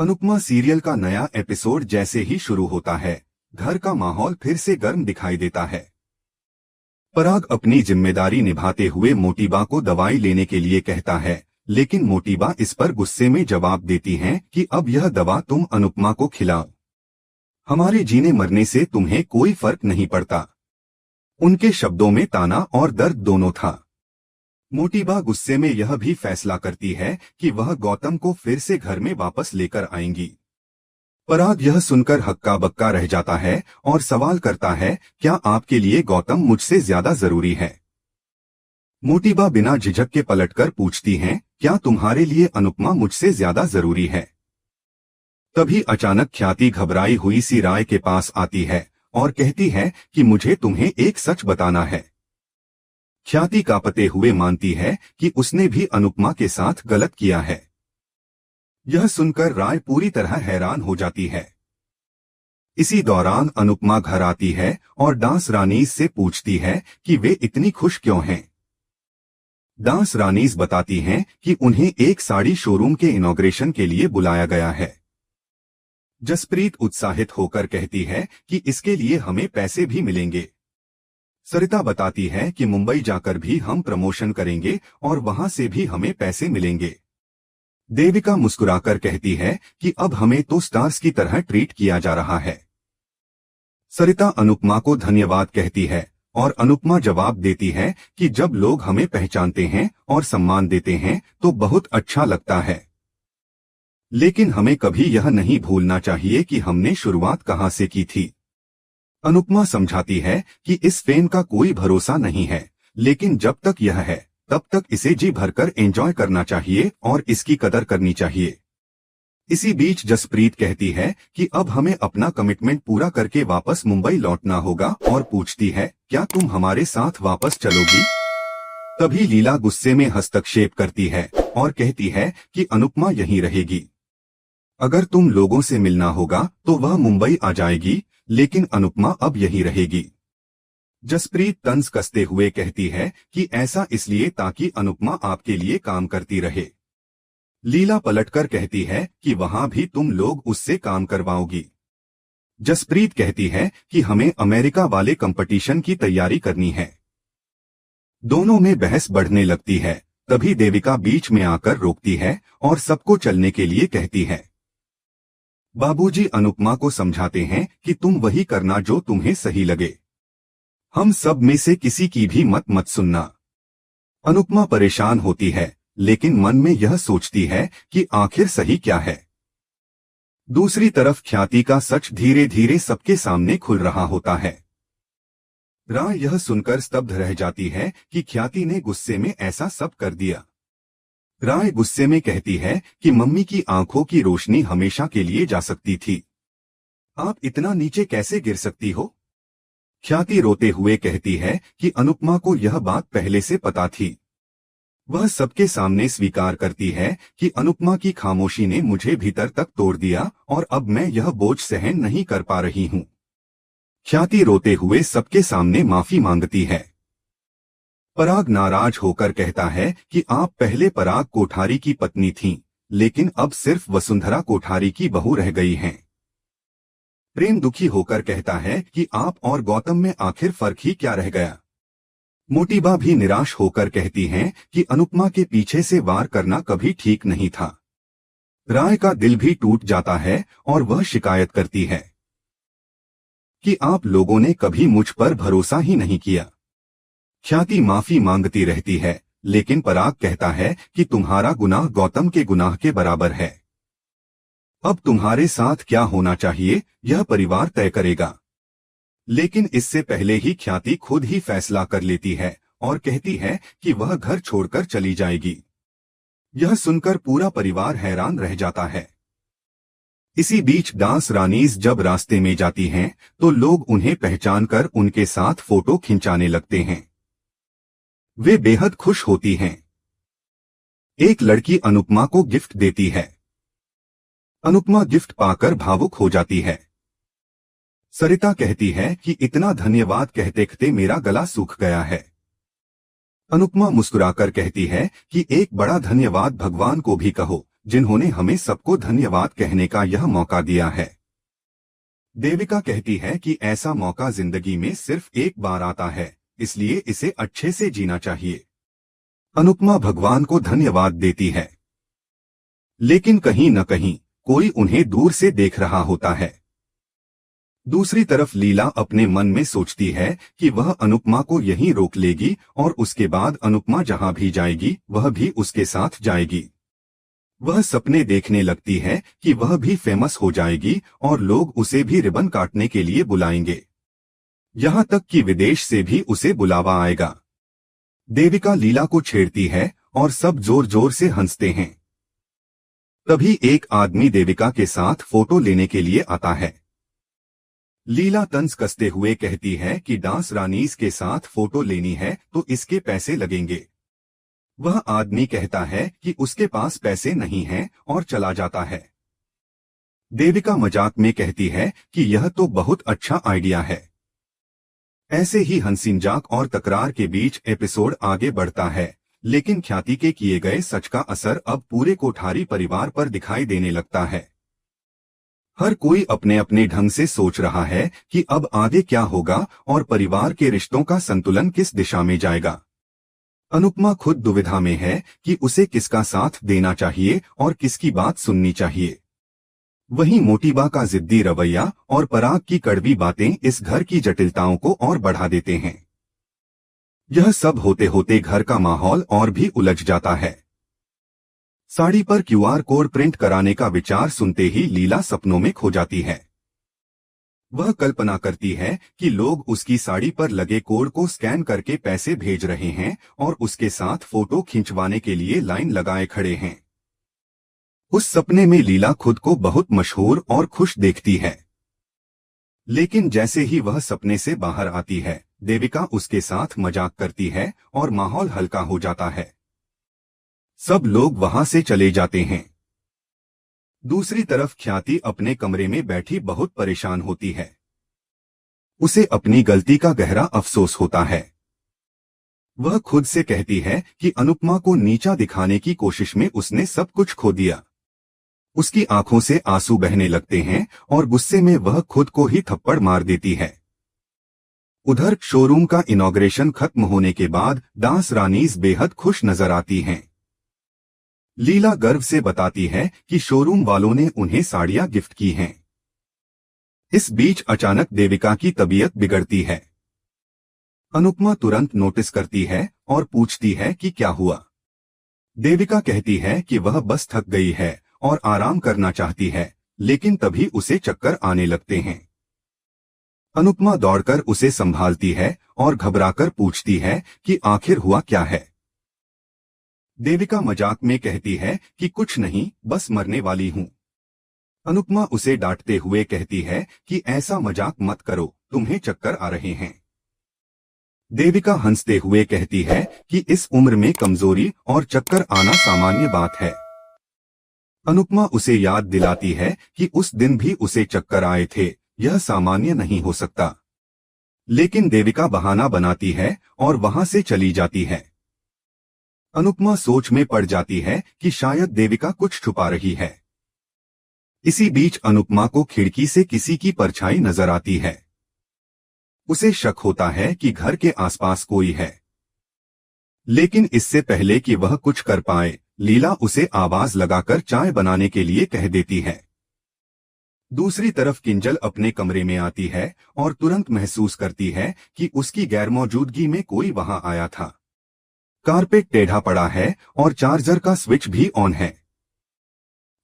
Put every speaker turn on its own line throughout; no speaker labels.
Anupama serial का नया episode जैसे ही शुरू होता है, घर का माहौल फिर से गर्म दिखाई देता है। पराग अपनी जिम्मेदारी निभाते हुए मोटीबा को दवाई लेने के लिए कहता है, लेकिन मोटीबा इस पर गुस्से में जवाब देती हैं कि अब यह दवा तुम अनुपमा को खिलाओ। हमारे जीने मरने से तुम्हें कोई फर्क नहीं पड़ता। उनके शब्दों में ताना और दर्द दोनों था। मोटीबा गुस्से में यह भी फैसला करती है कि वह गौतम को फिर से घर में वापस लेकर आएंगी। पराग यह सुनकर हक्का बक्का रह जाता है और सवाल करता है, क्या आपके लिए गौतम मुझसे ज्यादा जरूरी है? मोटीबा बिना झिझक के पलटकर पूछती हैं, क्या तुम्हारे लिए अनुपमा मुझसे ज्यादा जरूरी है? तभी अचानक ख्याति घबराई हुई सी राय के पास आती है और कहती है कि मुझे तुम्हें एक सच बताना है। ख्याति कांपते हुए मानती है कि उसने भी अनुपमा के साथ गलत किया है। यह सुनकर राय पूरी तरह हैरान हो जाती है। इसी दौरान अनुपमा घर आती है और डांस रानीज से पूछती है कि वे इतनी खुश क्यों हैं। डांस रानीज बताती हैं कि उन्हें एक साड़ी शोरूम के इनॉग्रेशन के लिए बुलाया गया है। जसप्रीत उत्साहित होकर कहती है कि इसके लिए हमें पैसे भी मिलेंगे। सरिता बताती है कि मुंबई जाकर भी हम प्रमोशन करेंगे और वहां से भी हमें पैसे मिलेंगे। देविका मुस्कुराकर कहती है कि अब हमें तो स्टार्स की तरह ट्रीट किया जा रहा है। सरिता अनुपमा को धन्यवाद कहती है और अनुपमा जवाब देती है कि जब लोग हमें पहचानते हैं और सम्मान देते हैं तो बहुत अच्छा लगता है, लेकिन हमें कभी यह नहीं भूलना चाहिए कि हमने शुरुआत कहां से की थी। अनुपमा समझाती है कि इस फेम का कोई भरोसा नहीं है, लेकिन जब तक यह है तब तक इसे जी भरकर एंजॉय करना चाहिए और इसकी कदर करनी चाहिए। इसी बीच जसप्रीत कहती है कि अब हमें अपना कमिटमेंट पूरा करके वापस मुंबई लौटना होगा और पूछती है, क्या तुम हमारे साथ वापस चलोगी? तभी लीला गुस्से में हस्तक्षेप करती है और कहती है कि अनुपमा यहीं रहेगी। अगर तुम लोगों से मिलना होगा तो वह मुंबई आ जाएगी, लेकिन अनुपमा अब यहीं रहेगी। जसप्रीत तंज कसते हुए कहती है कि ऐसा इसलिए ताकि अनुपमा आपके लिए काम करती रहे। लीला पलटकर कहती है कि वहां भी तुम लोग उससे काम करवाओगी। जसप्रीत कहती है कि हमें अमेरिका वाले कंपटीशन की तैयारी करनी है। दोनों में बहस बढ़ने लगती है। तभी देविका बीच में आकर रोकती है और सबको चलने के लिए कहती है। बाबूजी अनुपमा को समझाते हैं कि तुम वही करना जो तुम्हें सही लगे। हम सब में से किसी की भी मत सुनना। अनुपमा परेशान होती है, लेकिन मन में यह सोचती है कि आखिर सही क्या है। दूसरी तरफ ख्याति का सच धीरे धीरे सबके सामने खुल रहा होता है। राय यह सुनकर स्तब्ध रह जाती है कि ख्याति ने गुस्से में ऐसा सब कर दिया। राय गुस्से में कहती है कि मम्मी की आंखों की रोशनी हमेशा के लिए जा सकती थी। आप इतना नीचे कैसे गिर सकती हो? ख्याति रोते हुए कहती है कि अनुपमा को यह बात पहले से पता थी। वह सबके सामने स्वीकार करती है कि अनुपमा की खामोशी ने मुझे भीतर तक तोड़ दिया और अब मैं यह बोझ सहन नहीं कर पा रही हूँ। ख्याति रोते हुए सबके सामने माफी मांगती है। पराग नाराज होकर कहता है कि आप पहले पराग कोठारी की पत्नी थीं, लेकिन अब सिर्फ वसुंधरा कोठारी की बहू रह गई हैं। प्रेम दुखी होकर कहता है कि आप और गौतम में आखिर फर्क ही क्या रह गया। मोटीबा भी निराश होकर कहती हैं कि अनुपमा के पीछे से वार करना कभी ठीक नहीं था। राय का दिल भी टूट जाता है और वह शिकायत करती है कि आप लोगों ने कभी मुझ पर भरोसा ही नहीं किया। ख्याति माफी मांगती रहती है, लेकिन पराग कहता है कि तुम्हारा गुनाह गौतम के गुनाह के बराबर है। अब तुम्हारे साथ क्या होना चाहिए यह परिवार तय करेगा। लेकिन इससे पहले ही ख्याति खुद ही फैसला कर लेती है और कहती है कि वह घर छोड़कर चली जाएगी। यह सुनकर पूरा परिवार हैरान रह जाता है। इसी बीच डांस रानीज जब रास्ते में जाती हैं तो लोग उन्हें पहचानकर उनके साथ फोटो खिंचाने लगते हैं। वे बेहद खुश होती हैं। एक लड़की अनुपमा को गिफ्ट देती है। अनुपमा गिफ्ट पाकर भावुक हो जाती है। सरिता कहती है कि इतना धन्यवाद कहते कहते मेरा गला सूख गया है। अनुपमा मुस्कुराकर कहती है कि एक बड़ा धन्यवाद भगवान को भी कहो जिन्होंने हमें सबको धन्यवाद कहने का यह मौका दिया है। देविका कहती है कि ऐसा मौका जिंदगी में सिर्फ एक बार आता है, इसलिए इसे अच्छे से जीना चाहिए। अनुपमा भगवान को धन्यवाद देती है, लेकिन कहीं न कहीं कोई उन्हें दूर से देख रहा होता है। दूसरी तरफ लीला अपने मन में सोचती है कि वह अनुपमा को यहीं रोक लेगी और उसके बाद अनुपमा जहां भी जाएगी वह भी उसके साथ जाएगी। वह सपने देखने लगती है कि वह भी फेमस हो जाएगी और लोग उसे भी रिबन काटने के लिए बुलाएंगे। यहाँ तक कि विदेश से भी उसे बुलावा आएगा। देविका लीला को छेड़ती है और सब जोर जोर से हंसते हैं। तभी एक आदमी देविका के साथ फोटो लेने के लिए आता है। लीला तंज कसते हुए कहती है कि डांस रानीज के साथ फोटो लेनी है तो इसके पैसे लगेंगे। वह आदमी कहता है कि उसके पास पैसे नहीं हैं और चला जाता है। देविका मजाक में कहती है कि यह तो बहुत अच्छा आइडिया है। ऐसे ही हंसी मजाक और तकरार के बीच एपिसोड आगे बढ़ता है, लेकिन ख्याति के किए गए सच का असर अब पूरे कोठारी परिवार पर दिखाई देने लगता है। हर कोई अपने अपने ढंग से सोच रहा है कि अब आगे क्या होगा और परिवार के रिश्तों का संतुलन किस दिशा में जाएगा। अनुपमा खुद दुविधा में है कि उसे किसका साथ देना चाहिए और किसकी बात सुननी चाहिए। वहीं मोटीबा का जिद्दी रवैया और पराग की कड़वी बातें इस घर की जटिलताओं को और बढ़ा देते हैं। यह सब होते होते घर का माहौल और भी उलझ जाता है। साड़ी पर क्यूआर कोड प्रिंट कराने का विचार सुनते ही लीला सपनों में खो जाती है। वह कल्पना करती है कि लोग उसकी साड़ी पर लगे कोड को स्कैन करके पैसे भेज रहे हैं और उसके साथ फोटो खिंचवाने के लिए लाइन लगाए खड़े हैं। उस सपने में लीला खुद को बहुत मशहूर और खुश देखती है। लेकिन जैसे ही वह सपने से बाहर आती है, देविका उसके साथ मजाक करती है और माहौल हल्का हो जाता है। सब लोग वहां से चले जाते हैं। दूसरी तरफ ख्याति अपने कमरे में बैठी बहुत परेशान होती है। उसे अपनी गलती का गहरा अफसोस होता है। वह खुद से कहती है कि अनुपमा को नीचा दिखाने की कोशिश में उसने सब कुछ खो दिया। उसकी आंखों से आंसू बहने लगते हैं और गुस्से में वह खुद को ही थप्पड़ मार देती है। उधर शोरूम का इनॉग्रेशन खत्म होने के बाद डांस रानीज बेहद खुश नजर आती हैं। लीला गर्व से बताती है कि शोरूम वालों ने उन्हें साड़ियां गिफ्ट की हैं। इस बीच अचानक देविका की तबीयत बिगड़ती है। अनुपमा तुरंत नोटिस करती है और पूछती है कि क्या हुआ। देविका कहती है कि वह बस थक गई है और आराम करना चाहती है, लेकिन तभी उसे चक्कर आने लगते हैं। अनुपमा दौड़कर उसे संभालती है और घबराकर पूछती है कि आखिर हुआ क्या है। देविका मजाक में कहती है कि कुछ नहीं, बस मरने वाली हूं। अनुपमा उसे डांटते हुए कहती है कि ऐसा मजाक मत करो, तुम्हें चक्कर आ रहे हैं। देविका हंसते हुए कहती है कि इस उम्र में कमजोरी और चक्कर आना सामान्य बात है। अनुपमा उसे याद दिलाती है कि उस दिन भी उसे चक्कर आए थे, यह सामान्य नहीं हो सकता। लेकिन देविका बहाना बनाती है और वहां से चली जाती है। अनुपमा सोच में पड़ जाती है कि शायद देविका कुछ छुपा रही है। इसी बीच अनुपमा को खिड़की से किसी की परछाई नजर आती है। उसे शक होता है कि घर के आसपास कोई है। लेकिन इससे पहले कि वह कुछ कर पाए, लीला उसे आवाज लगाकर चाय बनाने के लिए कह देती है। दूसरी तरफ किंजल अपने कमरे में आती है और तुरंत महसूस करती है कि उसकी गैरमौजूदगी में कोई वहां आया था। कारपेट टेढ़ा पड़ा है और चार्जर का स्विच भी ऑन है।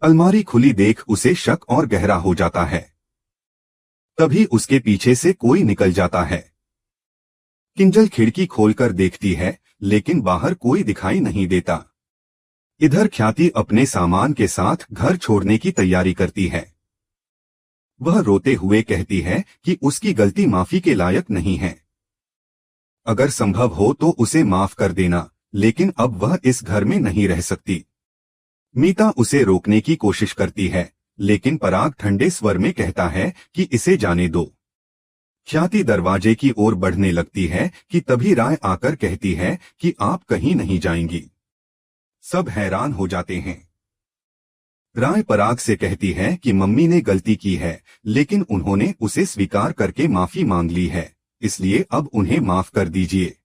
अलमारी खुली देख उसे शक और गहरा हो जाता है। तभी उसके पीछे से कोई निकल जाता है। किंजल खिड़की खोलकर देखती है, लेकिन बाहर कोई दिखाई नहीं देता। इधर ख्याति अपने सामान के साथ घर छोड़ने की तैयारी करती है। वह रोते हुए कहती है कि उसकी गलती माफी के लायक नहीं है। अगर संभव हो तो उसे माफ कर देना, लेकिन अब वह इस घर में नहीं रह सकती। मीता उसे रोकने की कोशिश करती है, लेकिन पराग ठंडे स्वर में कहता है कि इसे जाने दो। ख्याति दरवाजे की ओर बढ़ने लगती है कि तभी राय आकर कहती है कि आप कहीं नहीं जाएंगी। सब हैरान हो जाते हैं। राय पराग से कहती है कि मम्मी ने गलती की है, लेकिन उन्होंने उसे स्वीकार करके माफी मांग ली है, इसलिए अब उन्हें माफ कर दीजिए।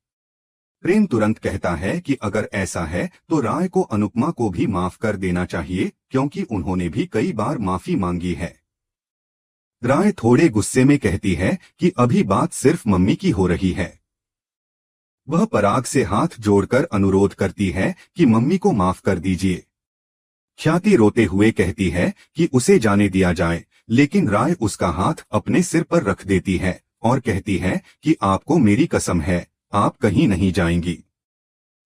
प्रेम तुरंत कहता है कि अगर ऐसा है तो राय को अनुपमा को भी माफ कर देना चाहिए, क्योंकि उन्होंने भी कई बार माफी मांगी है। राय थोड़े गुस्से में कहती है कि अभी बात सिर्फ मम्मी की हो रही है। वह पराग से हाथ जोड़कर अनुरोध करती है कि मम्मी को माफ कर दीजिए। ख्याति रोते हुए कहती है कि उसे जाने दिया जाए, लेकिन राय उसका हाथ अपने सिर पर रख देती है और कहती है कि आपको मेरी कसम है, आप कहीं नहीं जाएंगी।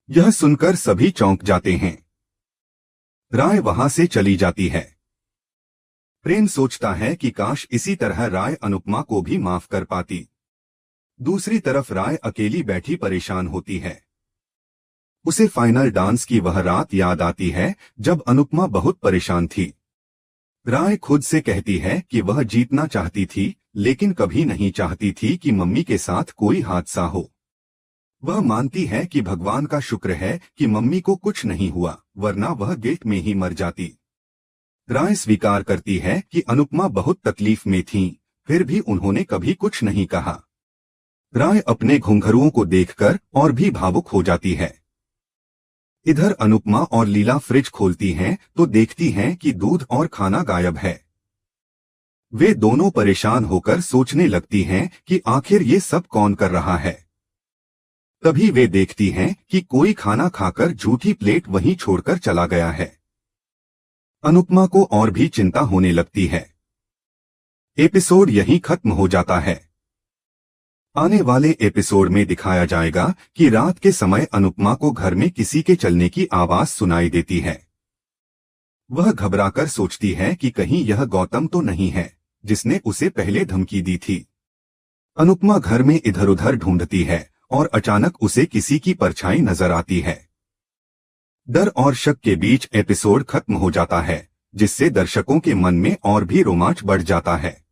यह सुनकर सभी चौंक जाते हैं। राय वहां से चली जाती है। प्रेम सोचता है कि काश इसी तरह राय अनुपमा को भी माफ कर पाती। दूसरी तरफ राय अकेली बैठी परेशान होती है। उसे फाइनल डांस की वह रात याद आती है जब अनुपमा बहुत परेशान थी। राय खुद से कहती है कि वह जीतना चाहती थी, लेकिन कभी नहीं चाहती थी कि मम्मी के साथ कोई हादसा हो। वह मानती है कि भगवान का शुक्र है कि मम्मी को कुछ नहीं हुआ, वरना वह गिल्ट में ही मर जाती। राय स्वीकार करती है कि अनुपमा बहुत तकलीफ में थीं, फिर भी उन्होंने कभी कुछ नहीं कहा। राय अपने घुंघरुओं को देखकर और भी भावुक हो जाती है। इधर अनुपमा और लीला फ्रिज खोलती हैं तो देखती हैं कि दूध और खाना गायब है। वे दोनों परेशान होकर सोचने लगती हैं कि आखिर ये सब कौन कर रहा है। तभी वे देखती हैं कि कोई खाना खाकर झूठी प्लेट वहीं छोड़कर चला गया है। अनुपमा को और भी चिंता होने लगती है। एपिसोड यहीं खत्म हो जाता है। आने वाले एपिसोड में दिखाया जाएगा कि रात के समय अनुपमा को घर में किसी के चलने की आवाज सुनाई देती है। वह घबराकर सोचती है कि कहीं यह गौतम तो नहीं है, जिसने उसे पहले धमकी दी थी। अनुपमा घर में इधर उधर ढूंढती है और अचानक उसे किसी की परछाई नजर आती है। डर और शक के बीच एपिसोड खत्म हो जाता है, जिससे दर्शकों के मन में और भी रोमांच बढ़ जाता है।